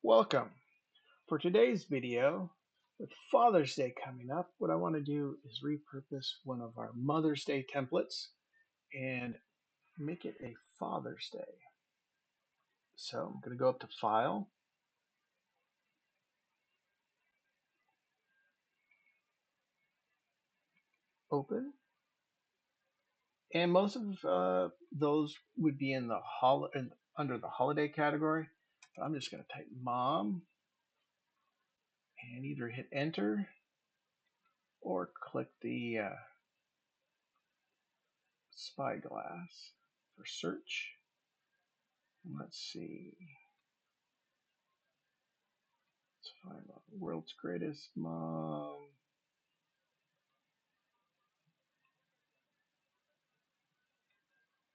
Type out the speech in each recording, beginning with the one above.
Welcome. For today's video, with Father's Day coming up, what I want to do is repurpose one of our Mother's Day templates and make it a Father's Day. So I'm going to go up to File, Open, and most of those would be in the under the holiday category. But I'm just going to type Mom and either hit Enter or click the spyglass for search. Let's see. Let's find the world's greatest mom.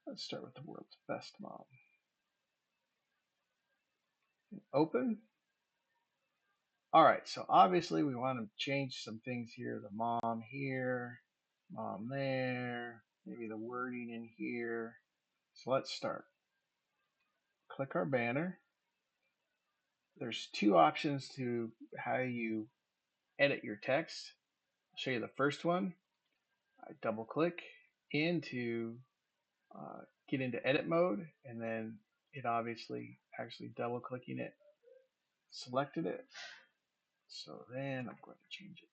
Let's start with the world's best mom. Open. All right, so obviously we want to change some things here. The mom here, mom there, maybe the wording in here. So let's start. Click our banner. There's two options to how you edit your text. I'll show you the first one. I double click into get into edit mode, and then it obviously actually double clicking it selected it. So then I'm going to change it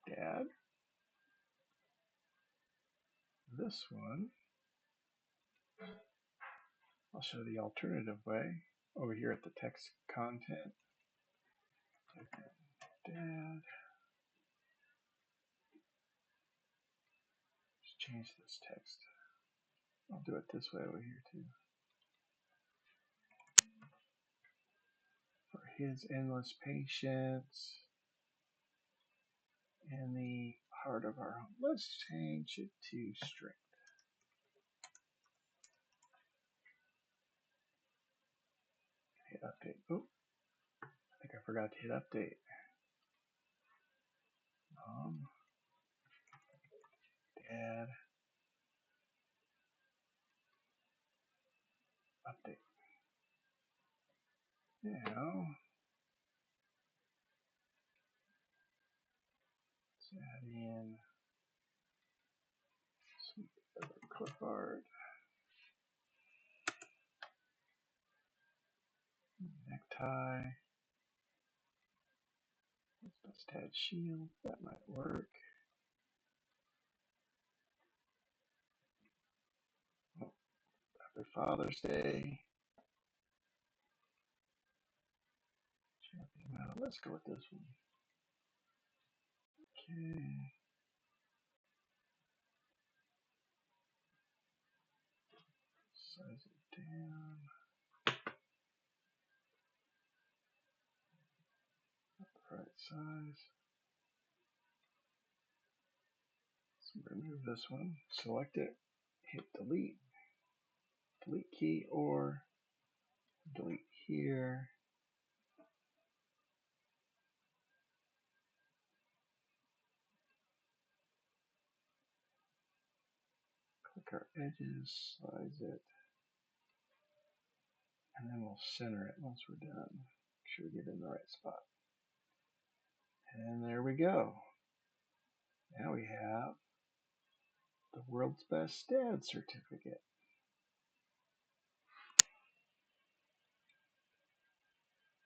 to Dad. This one, I'll show the alternative way over here at the text content. Type in Dad. Just change this text. I'll do it this way over here too. For his endless patience and the heart of our home. Let's change it to strength. Hit update. Oh, I think I forgot to hit update. Dad. Update. Now, let's add in some other clip art. Necktie. Let's add shield. That might work. Oh, Happy Father's Day. Let's go with this one. Okay. Size it down. The right size. So remove this one. Select it. Hit delete. Delete key or delete here. Click our edges, size it, and then we'll center it once we're done. Make sure we get in the right spot. And there we go. Now we have the world's best dad certificate.